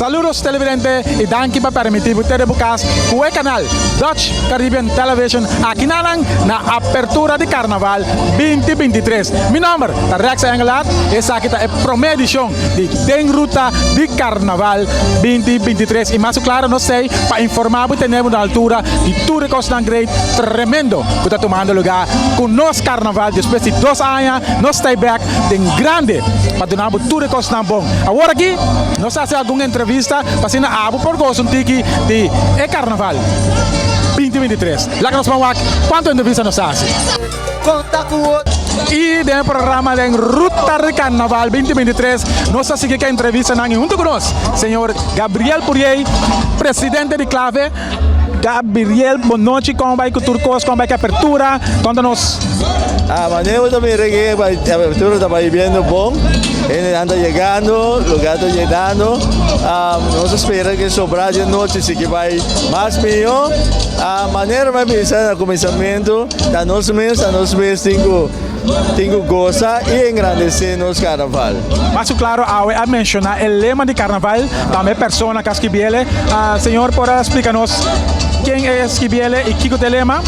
Saludos televidente y danke para permitir ustedes buscar el canal Dutch Caribbean Television aquí na apertura de Carnaval 2023. Mi nombre es Rex Engelad y esta es la primera edición de Den Ruta de Carnaval 2023. Y más claro, no sé, para informar que tenemos una altura de Tour de Costa Great tremendo que está tomando lugar con nos Carnaval después de 2 años, nos está back de grande para donar Tour de Costa Bom. Ahora aquí, nos hace alguna entrevista para hacer algo por gozo de Carnaval 2023. La que nos vamos a ¿cuánto entrevista nos hace? Y del programa de Ruta de Carnaval 2023 nos hace que entrevista junto con nosotros, señor Gabriel Purier, presidente de Clave. Gabriel, boa noite, como vai com o Turcos, como vai com a apertura, conta-nos. Maneiro também, a abertura está vindo bom, ele anda chegando, o lugar está llenando, nós esperamos que sobrar de noite, se que vai mais melhor. A maneira vai pensar no começamento, da nós mesmos tenho gosta e engrandecer nos carnaval. Mas claro, a mencionar o lema de carnaval, também persona que esquibiele, senhor, pode explicar-nos quem é esquibiele e que é o lema?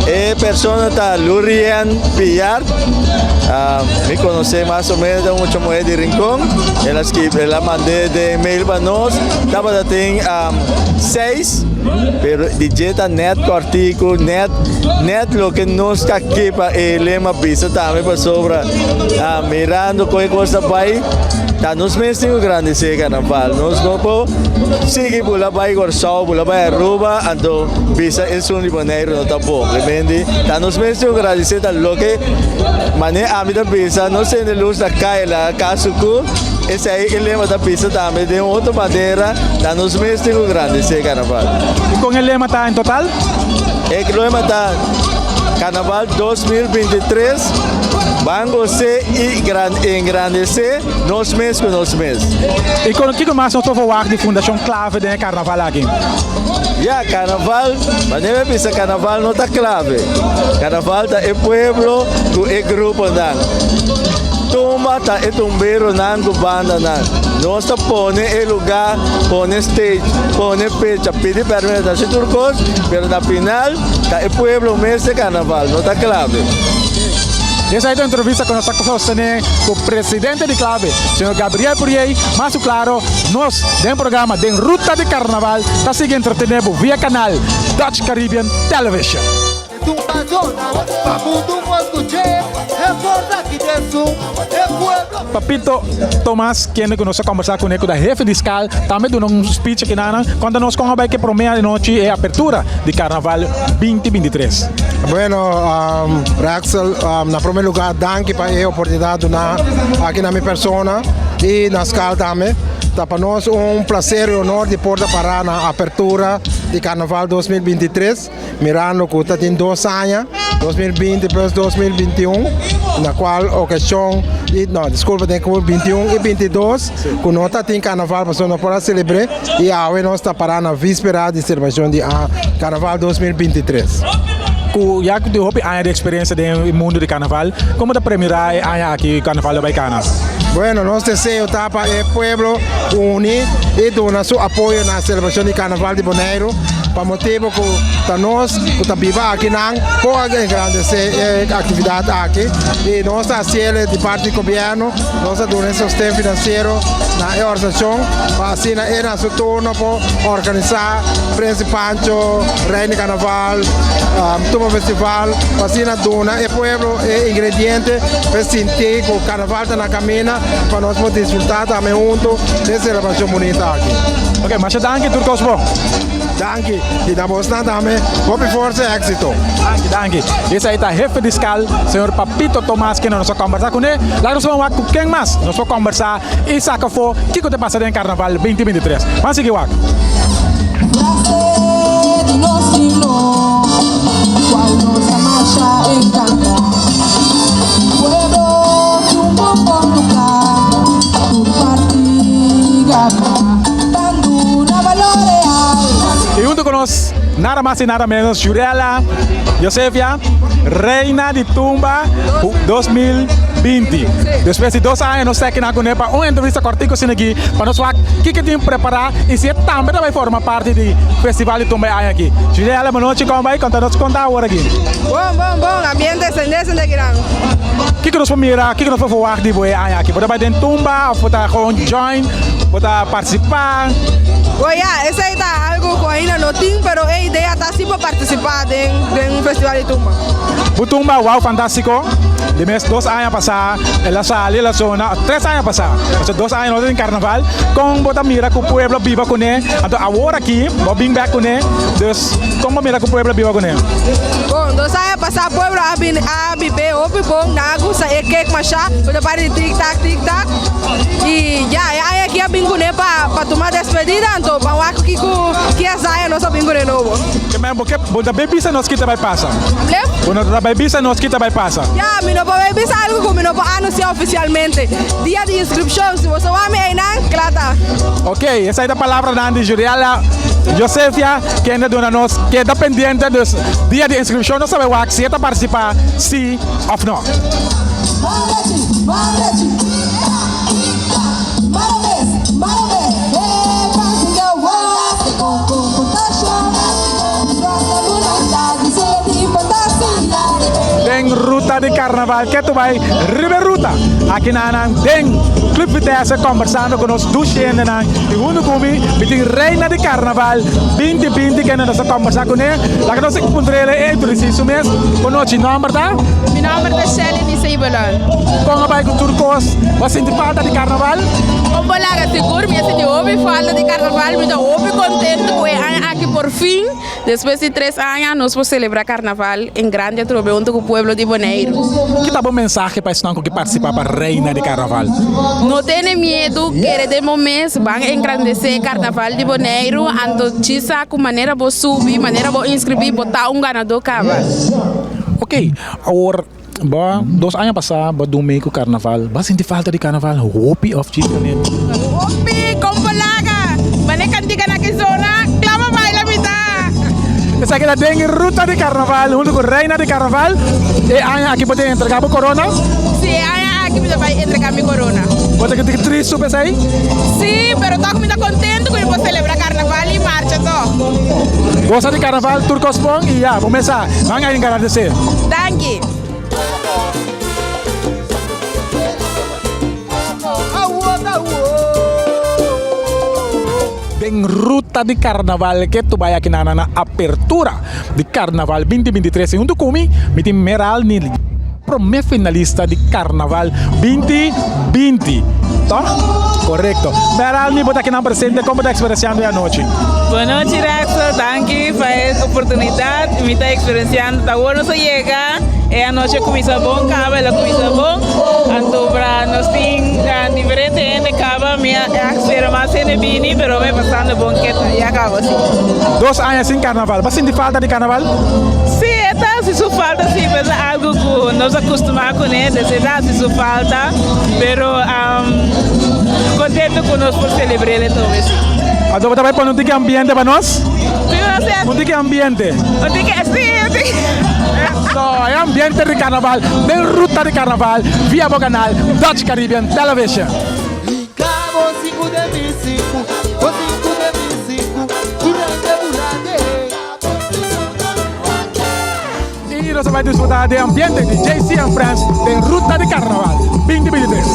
A persona está Lurian Pillar, me conhece mais ou menos, muita mulher de Rincón, ela mandou de e-mail para nós, estava tem 6, pero digita net artigo, net lo que nos aqui para o lema pisa também para sobra, mirando qualquer coisa vai. Tá nos meses tem grande se carnaval, nós não podemos seguir por lá vai Gorsal, por lá vai Aruba, então bisa é só de maneira não tá bom, depende. Tá nos meses tem grande se tá louco, mas a vida bisa não se luz da caila, casuco, esse aí ele lema da pista também de outra maneira, tá nos meses tem grande se carnaval. E com ele lema tá em total? É que o lema tá Carnaval 2023. Vamos engrandecer nos meses com nos meses. E com o que mais nós vamos falar de Fundação Clave de Carnaval aqui? Carnaval, mas nem pensa Carnaval não está clave. Carnaval está é pueblo, é grupo não. Toma tá é tombeiro não, com banda não. Nós está põe o lugar, põe stage, põe fecha, pede permissão de Turcos, mas na final tá é pueblo mês de Carnaval, não está clave. Essa é a entrevista que nós estamos fazendo com o presidente de Clave, senhor Gabriel Purier. Mas claro, nós, do programa de Ruta de Carnaval, está seguindo entretenido via canal Dutch Caribbean Television. Papito Tomás, quem conosco conversar com ele da jefe fiscal, também deu um speech aqui na quando nós como vai que promete noite é a abertura de Carnaval 2023. Bueno, Raxel, na primeiro lugar, danke para a oportunidade aqui na minha persona e na escala também. Para nós prazer e honor de poder parar na apertura de Carnaval 2023, mirando que está em 2 anos, 2020 e depois 2021, na qual ocasião, desculpa, tem 21 e 22, que nós está em Carnaval, para nós poder celebrar, e agora nós está parar na víspera de celebração de Carnaval 2023. Já que tu tem de experiência no mundo de Carnaval, como da primeira ano aqui Carnaval da Baicana? Bueno, nosso desejo está para o povo unir e donar seu apoio na celebração de Carnaval de Bonaire, para motivo que nós que vivemos aqui não pode engrandecer a atividade aqui e nós estamos de parte do governo, nós damos sustento financeiro na organização para assim é nosso turno para organizar Príncipe Pancho, Reina Carnaval, Tuma Festival, para assim donar e povo ingrediente para sentir que o Carnaval está na caminha para nós podermos desfrutar também junto dessa celebração bonita aqui. Ok, mas danke Turcos bom. Danke, e da Bosna também, boa força e êxito. Danke. Esse aí está jefe fiscal, senhor Papito Tomás, que nós vamos conversar com ele. Lá nós vamos com quem mais? Nós vamos conversar e saca for o que está passando em Carnaval 2023. Vamos seguir o E junto com nós, nada mais e nada menos, Jurela Josefia, Reina de Tumba 2023. 20. Después de 2 anos, nós temos que para uma entrevista cortico aqui, para nós ver o que tem preparar e se também vai formar parte do festival de Tumba aqui. Juliana, boa noite, como vai? Conta agora aqui. Bom, ambiente sendece de grande. O que nós vamos mirar, o que nós vamos falar de boa aqui? Você vai dentro Tumba, ou você vai join, você vai participar? Essa aí tá algo que ainda não tem, mas a ideia está sim para participar de um festival de Tumba. O Tumba, uau, fantástico. De mes 2 anos passados, ela saiu da zona, 3 anos passados, 2 anos em carnaval, com bota mira que o pueblo viva com ele, então agora aqui, vou vir back com ele, então como mira que o pueblo viva com ele? Bom, 2 anos passados, o pueblo a viver, ouve bom, nago, sair cake, machá, para parte de tic-tac, e já, aqui a bingo né para tomar despedida, então, para o que a saia, nós a bingo de novo. Que mesmo, porque bota bebisa nós que vai passar. Bota bebisa nós que vai passar. Já, me não pode ver algo que me não pode anunciar oficialmente. Dia de inscrição, se você vai me ainda, claro. Ok, essa é a palavra da Juliana Josefia, que ainda dona nós, que é dependente do dia de inscrição, não sabe o que se está participar, sim ou não. Tem ruta de carnaval que tu vai Riverruta aqui na tem Club Vitesse conversando com os dois gente na e uno comi tem reina de carnaval 2020 que nós conversar com ele lá que nós encontrei ele entre si mesmo com o nome tá Meu nome é Shelly de Seibolan. como vai com turcos você sente falta de carnaval Como lá seguro me senti ouve falta de carnaval me dá ouve contente com aqui por fim depois de 3 anos nós vamos celebrar carnaval em grande trobe junto com o pueblo de Bonaire. que tá bom mensagem para estar que participar para reina de carnaval Não tenha medo, que de momento vão engrandecer carnaval de Bonaire, então tisa com maneira de subir, maneira de inscrever, botar ganador cava. ok agora Ba, 2 anos passados, ba domingo carnaval, ba senti falta de carnaval, hopi of chicken. Opi, compalaga, mané cantiga na zona, clama baila mitad. Essa aqui tem ruta de carnaval, junto com reina de carnaval, e aqui pode entregar para corona. Sim, aqui me vai entregar minha corona. Pode que tem triste sobre isso aí? Sim, pero tô muito contente que eu vou celebrar carnaval e marcha tô. Gosta de carnaval, turcos bom e já, vamos começar. Vamos agradecer. Thank you. Tem ruta de carnaval que tu vai aqui na apertura de carnaval 2023 junto comigo, me tem Meral Nili, primeiro finalista de carnaval 2020, tá? Correto. Meral Nili, bota aqui na presente, como está experienciando a noite? Boa noite, Rexo. Danke pela oportunidade. Me está experienciando. Tá bom, nós chega. É a noite começa bom, acaba, ela começa bom. Então, para nós tem diferente gente, acaba, minha espera mais é bem, pero me passando bom que e acaba assim. 2 anos sem carnaval, você sente falta de carnaval? Sim, tá, se isso falta, sim, mas é algo que nós acostumamos com ele, se isso falta, pero contente conosco por celebrar ele também. Então, você vai pôr um tique ambiente para nós? Um tique ambiente. Eu tenho que, sim. So, é ambiente de carnaval, tem ruta de carnaval, via o canal Dutch Caribbean Television. E nós vamos disfrutar do ambiente de JC and Friends, tem ruta de carnaval 2023.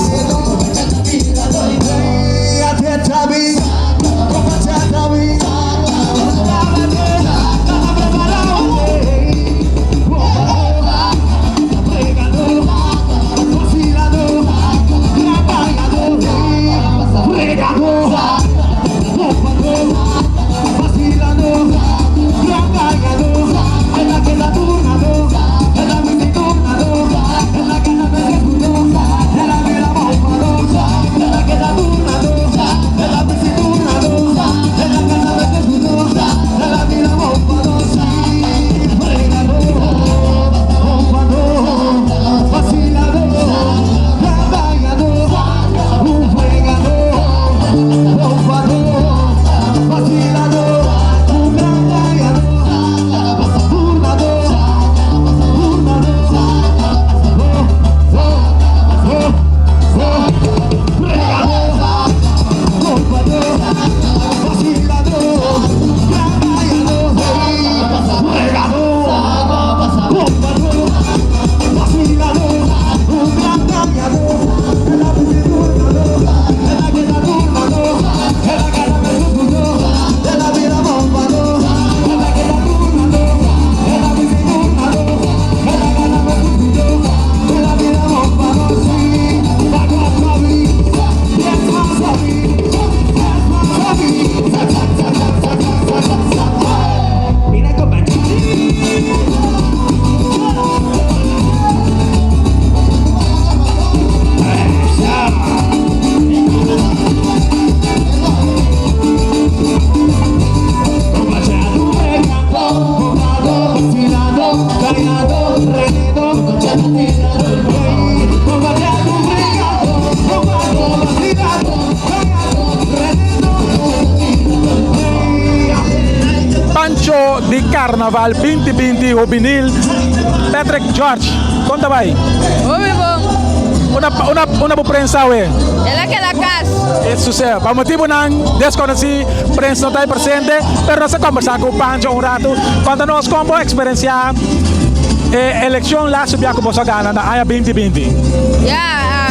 de Carnaval 2020 juvenil, Patrick George. Conta vai. Oi, bom. Una prensa we. Ela que la casa. É sucesso. Para motivo não desconheci, prensa não está presente, mas nós conversar com o Pancho um rato, quando nós como experienciar eleição lá subia com você gana na AIA 2020. Já,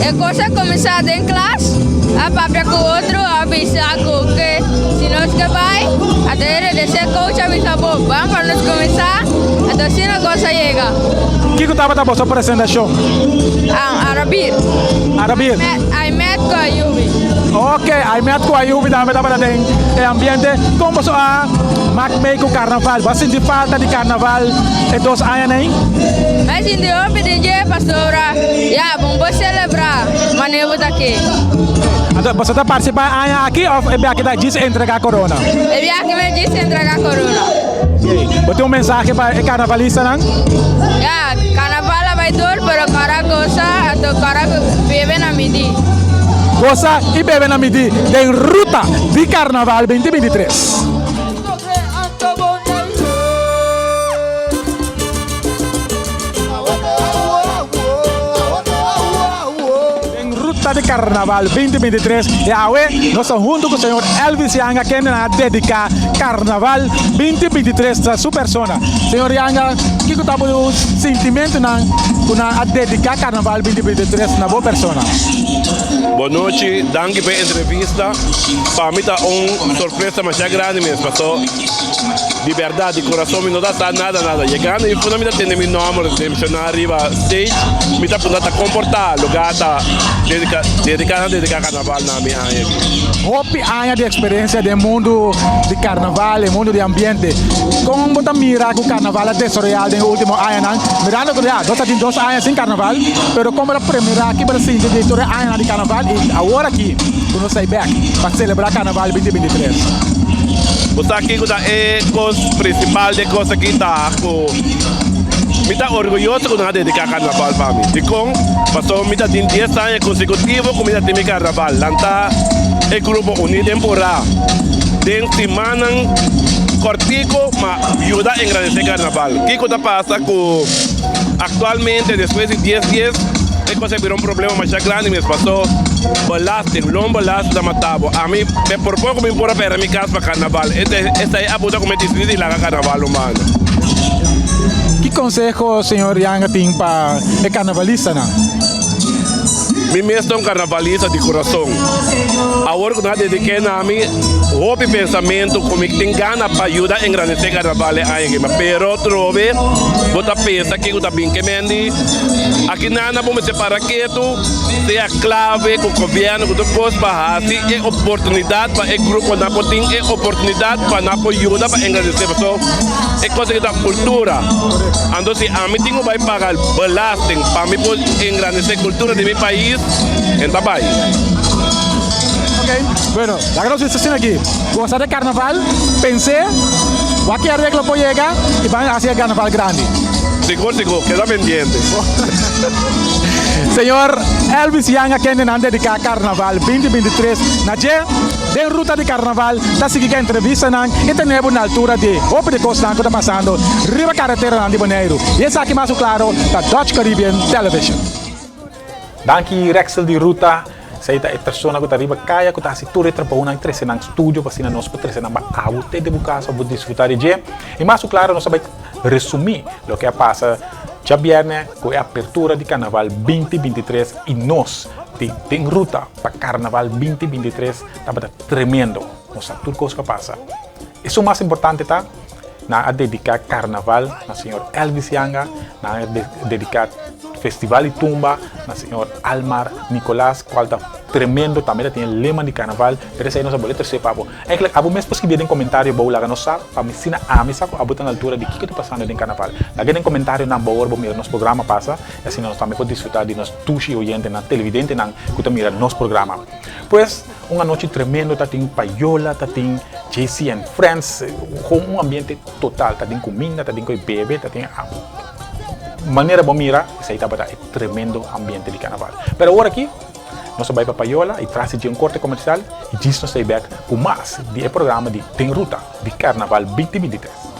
a coisa começar em classe, a papel com o outro, avisar que se nós que vai, até descer coach avisa bom, vamos para nós começar, então se a coisa chega. O que estava da sua apresentação? Arabir. Arabir. I met com a Yubi. Ok, I met com a Yubi também estava tem ambiente como você macmei com carnaval. Você sente falta de carnaval e dos anos aí? Mas em dia eu DJ pastora, já vamos celebrar, mas eu daqui. Você está participando aqui ou é aqui da diz entregar corona? É aqui me disse entregar corona. Você tem mensagem para o carnavalista não? Ya, carnaval vai dur, pero cara cosa atau cara bebe na midi. Goza e bebe na midi em ruta de carnaval 2023. De Carnaval 2023 e hoje nós estamos junto com o senhor Elvis Yanga que nos dedica Carnaval 2023 a sua persona. Senhor Yanga, o que está o sentimento na dedicar Carnaval 2023 na boa persona? Boa noite, danke pela entrevista. Para mim está uma surpresa mais grande mesmo. De verdade, de coração, não dá nada. Chegando e fundamentalmente tem meu nome de mencionar arriba stage, me está podendo comportar, lugar está dedicar carnaval na minha área. Hope anos de experiência do mundo de carnaval, do mundo de ambiente. Como você mira o carnaval é desarrollado no último ano? Mirando que nós temos 2 anos sem carnaval, mas como a primeira aqui para sentir de história anos de carnaval e agora aqui, nós estamos back para celebrar carnaval 2023. Você aqui é a coisa principal de coisa que está me está orgulhoso quando eu dedicar carnaval para mim. Passou me 10 anos consecutivos com me tem carnaval. Lanta é grupo unido temporário. Tem semana cortico, mas ajuda a agradecer carnaval. O que está passando com atualmente depois de 10 dias é que virou problema mais grande mesmo. Passou longo balaste da matabo. A mim por pouco me importa para minha casa para carnaval. Essa é a puta como decidi lá carnaval humano. Que consejo o senhor Yanga tem para o carnavalista? Me mesmo um carnavalista de coração. Agora que eu dediquei a mim, o pensamento como que tem gana para ajudar a engrandecer o carnaval aí. Mas trove, você pensa que eu estou bem que mendi. Aqui nada vamos separar quieto, se a clave com o governo que tu pode barrar, se é oportunidade para o grupo na potin, é oportunidade para na ajuda para engrandecer pessoa. É coisa que da cultura. Então se a mim tenho vai pagar belasting para mim poder engrandecer a cultura de meu país, então vai. Ok, bueno, la que nos está aqui, gostar de carnaval, pensé, aqui a regla pode chegar e vai fazer carnaval grande. Seguro, queda pendiente. Senhor Elvis Yanga que nos dedica Carnaval 2023 na de ruta de Carnaval, está seguindo a entrevista e temos na altura de Hope de Costa que está passando, riba carretera de Bonaire. E esse aqui mais claro, da Dutch Caribbean Television. Danke Rexel de ruta. Saya tak persona que arriba kaya que tá se tudo para uma entrevista no estúdio para nós para trazer na baú te de buscar sobre desfrutar de e mais claro nós vai resumir o que passa já viernes com a apertura de Carnaval 2023 e nós tem ruta para Carnaval 2023 tá tremendo nossa tudo coisa que passa isso mais importante tá na dedicar Carnaval na senhor Elvis Yanga na dedicar Festival Itumba, na senhor Almar Nicolás, qual está tremendo, também tem lema de carnaval, pero aí nós vamos terceiro papo. É que abo mesmo que vier em comentário, vou lá no saco, para me ensinar a mim saco, abo tá na altura de que está passando em carnaval. Lá em comentário na boa, vamos mirar nosso programa passa, e assim nós também podemos desfrutar de nós tuxi oyente, na televidente, na que mira nosso programa. Pois, uma noite tremendo, tá tem paiola, tá tem JC and Friends, com ambiente total, tá tem comida, tá tem bebê, tá tem maneira bom mirar, isso aí tá para tremendo ambiente de carnaval. Pero agora aqui Nós vai para Paiola e traz de corte comercial e diz nos stay back com mais de programa de Tem Ruta de Carnaval 2023.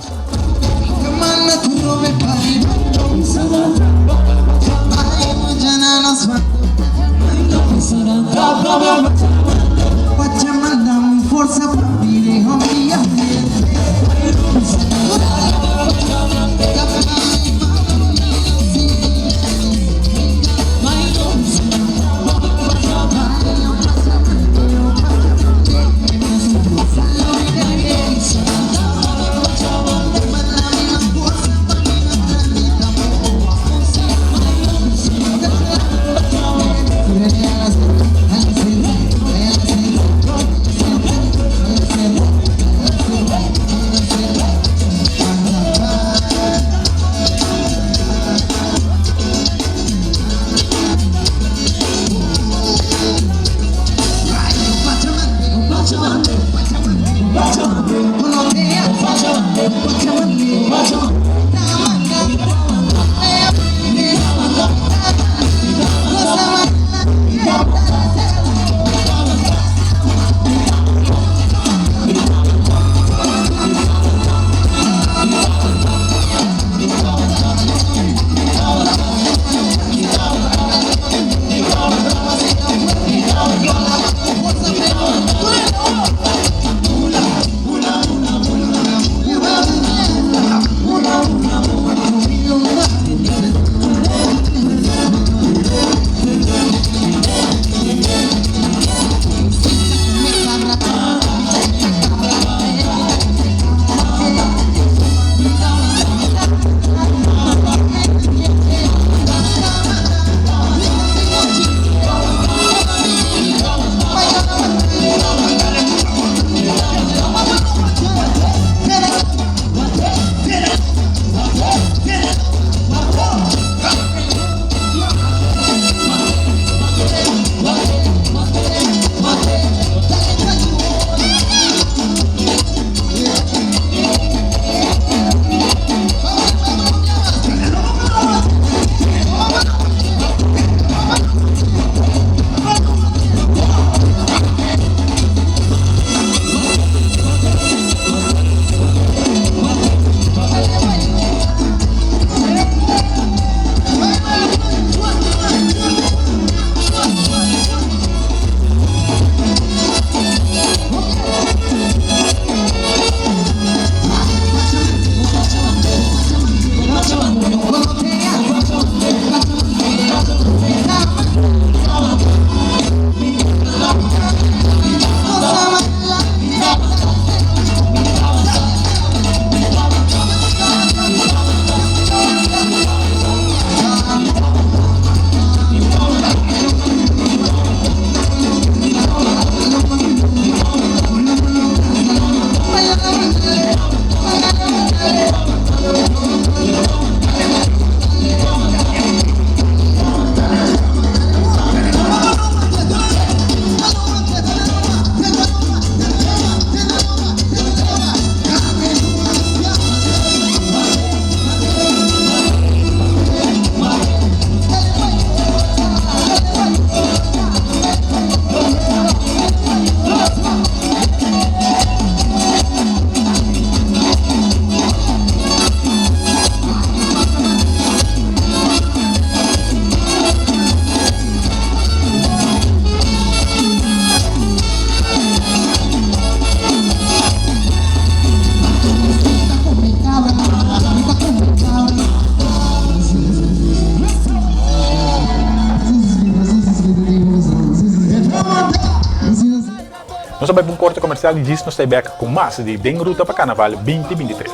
Nós vamos para um corte comercial e diz nos back com mais de Tem Ruta para Carnaval 2023.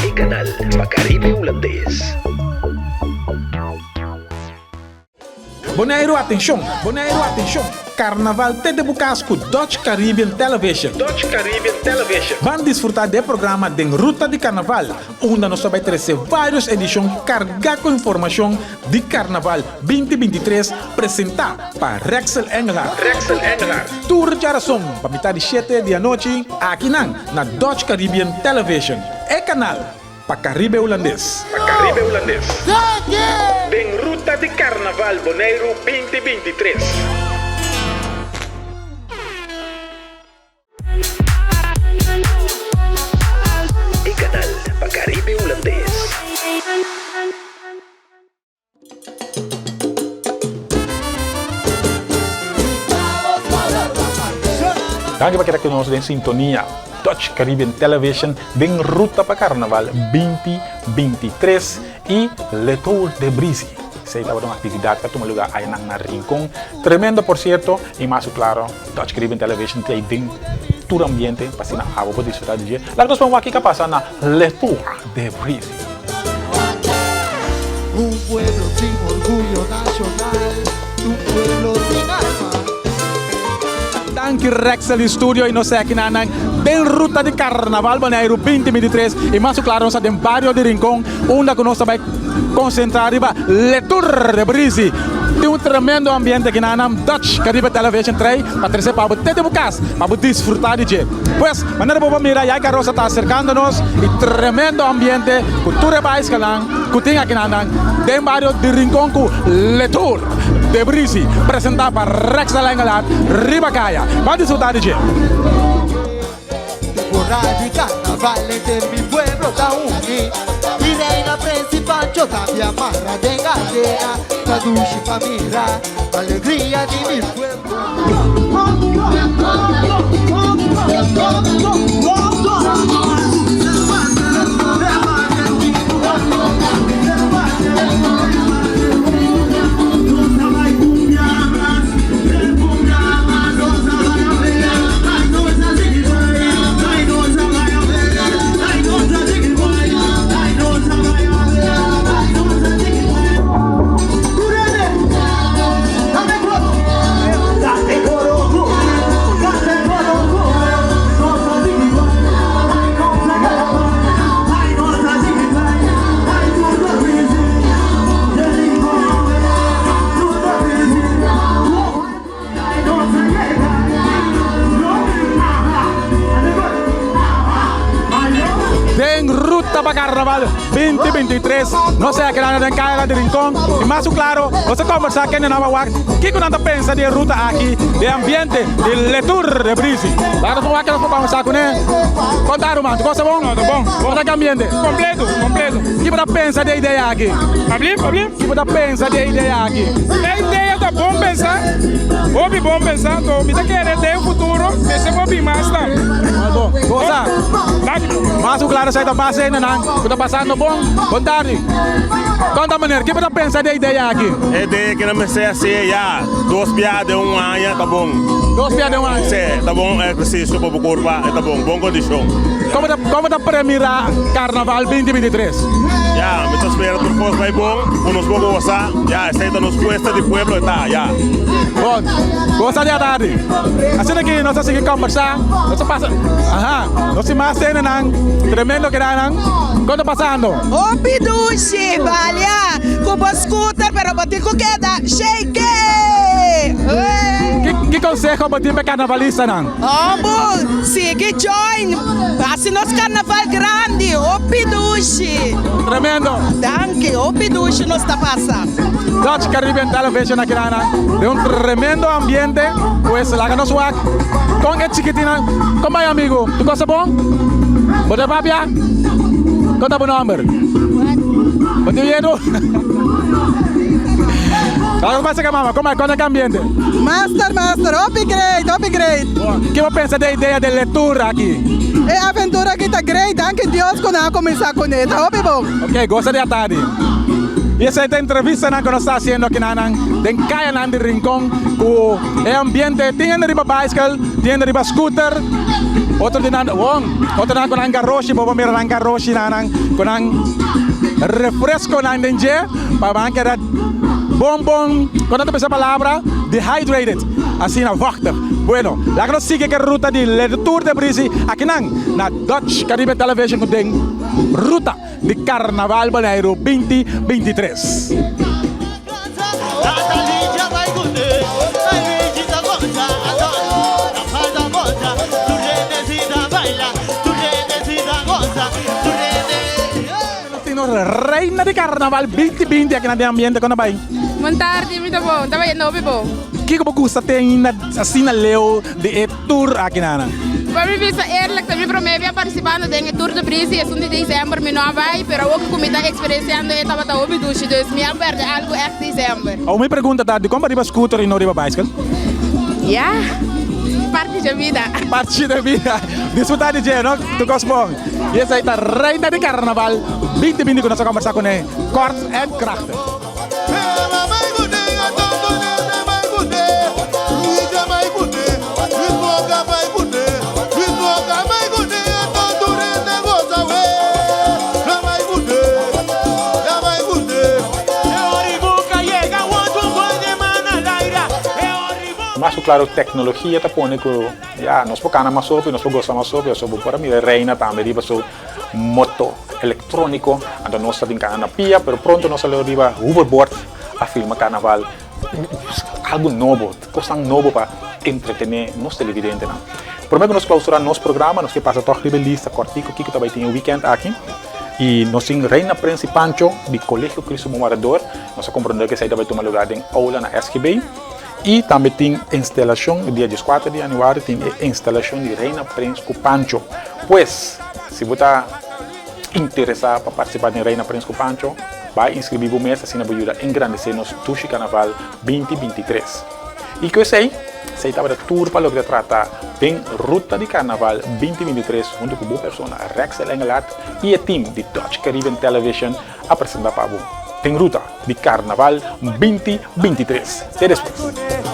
El canal Caribe Holandês. Bonaire, atenção! Bonaire, atenção! Carnaval te buscas com Dutch Caribbean Television. Dutch Caribbean Television. Van desfrutar do programa de Ruta de Carnaval, onde nós vai trazer várias edições carregadas com informação de Carnaval 2023, apresentado para Rexel Engelhardt. Rexel Engelhardt. Tour de Aração, para metade de 7 da noite, aqui na Dutch Caribbean Television. É canal para Caribe Holandês. Para Caribe Holandês. Den Ruta de Carnaval Bonaire 2023. E canal para Caribe Holandês. Dank para que nós em sintonia. Dutch Caribbean Television den Ruta para Carnaval 2023 e Le Tour de Brisi. Essa é uma atividade que toma lugar aí na Rincón. Tremendo, por cierto, e mais claro, Dutch Caribbean Television tem bem todo ambiente para se na água poder disfrutar de dia. Lá nós vamos aqui que passa na Le Tour de Brisi. Pueblo sin orgullo nacional, pueblo sin alma. Dank Rexel Studio e nós aqui na den Ruta de Carnaval Bonaire 2023 e mais claro, nós temos barrio de Rincón, onde nós vai concentrar Le Tour de Brisi. Tem tremendo ambiente aqui na Dutch Caribbean Television 3 para trazer para você para desfrutar de dia. Pues, maneira para mirar, a carroça está acercando-nos e tremendo ambiente, cultura país que tem aqui na den barrio de Rincón com Le Tour de Brisi, apresentado para Rexel Engelhardt, Ribacaia. Vamos desfrutar de dia. Temporada de carnaval de mi pueblo da uni. Y reina principal yo también amarra de cadena. Traduce pa' mirar, alegría de mi para Carnaval 2023, não sei aqui na Caia de Rincón, e mais claro, você conversar aqui na Nova Wak, o que você pensa de ruta aqui, de ambiente, de Le Tour de Brisi? Lá nós vamos aqui, nós vamos conversar com ele. Contaram, mano, gosta bom? Não, tá bom. Como é que ambiente? Completo. O que você pensa de ideia aqui? Pablim? O que você pensa de ideia aqui? A ideia tá bom pensar, ouve bom pensar, então me tá querendo ter o futuro, pensei vou vir mais tá. Bom, gosta? Mas claro, você está passando, está passando bom? Boa tarde. Conta maneira, o que você pensa de ideia aqui? A ideia que não me sei assim, já, 2 piadas de 1 ano, tá bom. 2 piadas de 1 ano? Sim, tá bom, é preciso para o corpo, tá bom condição. Como tá premiar Carnaval 2023? Já, me estou esperando que o vai bom, nos vamos gostar, já, aceita nos puestos de pueblo, tá, já. Bom, gosta de tarde. Assim que nós vamos seguir conversar, nós passa, nós se mais cena tremendo que era quando tá passando. O piduche, valha, como scooter, pero botico queda, shake. Que consejo para ti carnavalista não? Bom, sigue join, passe nos carnaval grande, o piduche. Tremendo. Danke, o piduche nos está passando. Dutch Caribbean Television aqui de um tremendo ambiente, pues lá que nós vamos com a chiquitina, como é amigo, tu gosta bom? Bota papia? Conta o número. Bota o dinheiro. Agora vai ser mama, como é que é o ambiente? Master, upgrade. O que você pensa da ideia de leitura aqui? É a aventura que está great, danke Deus quando a começar com ele, tá bom? Ok, gosta de tarde. E essa é a entrevista que nós estamos fazendo aqui na Caia de Rincón, o ambiente, tem riba bicycle, tem riba scooter, outro com ang garroshi, vamos mirar ang garroshi com ang refresco na dengue, para que era bom, quando tu pensa a palavra, dehydrated. Assim na wachten. Bueno, laten we zien que ruta de Tour de Brisi. Aqui na Dutch Caribbean Television com tem ruta de Carnaval Bonaire 2023. Reina de Carnaval 2020 aqui na ambiente com a Bahia. Boa tarde, muito bom. Tá bem, não, bom. O que você tem assim na leu de tour aqui na? Para mim, isso é eerlijk, também promete participar no Tour de Brisi, é 1 de dezembro, mas não vai, mas o que eu estou experienciando é que eu estou ouvindo, então me aperto algo é dezembro. A minha pergunta é, como arriba scooter e não arriba bicycle? Parte da vida. Parte da vida. Desfrutar de dia, não? Tu gosta bom. E essa aí tá Reina de Carnaval 2020 que nós vamos conversar com ele. Kort en krachtig. Mas claro, tecnologia está pondo que nós podemos mais sobre, nós podemos gostar mais sobre, sobre para mim reina também riba so moto eletrônico, então nós estamos em na pia, pero pronto nós estamos riba hoverboard a filmar carnaval, algo novo, coisa nova para entretener nos televidentes. Primeiro nós clausuramos nosso programa, nós que passa toda a lista cortico que também tem o weekend aqui. E nós temos Reina Prince Pancho do Colégio Cristo Morador, nós compreendemos que essa vai tomar lugar em aula na SGB. E também tem instalação, no dia 14 de janeiro, tem instalação de Reina Prince Pancho. Pois, se você está interessado para participar de Reina Prince Pancho, vai inscrever o mês, assim, para ajudar a engrandecer nosso Tuxi Carnaval 2023. E que eu sei, você está para tour para lograr tratar bem Ruta de Carnaval 2023, junto com a boa pessoa, Rexel Engelhardt e o time de Dutch Caribbean Television, apresentar para você. Tem Ruta de Carnaval 2023. Até depois.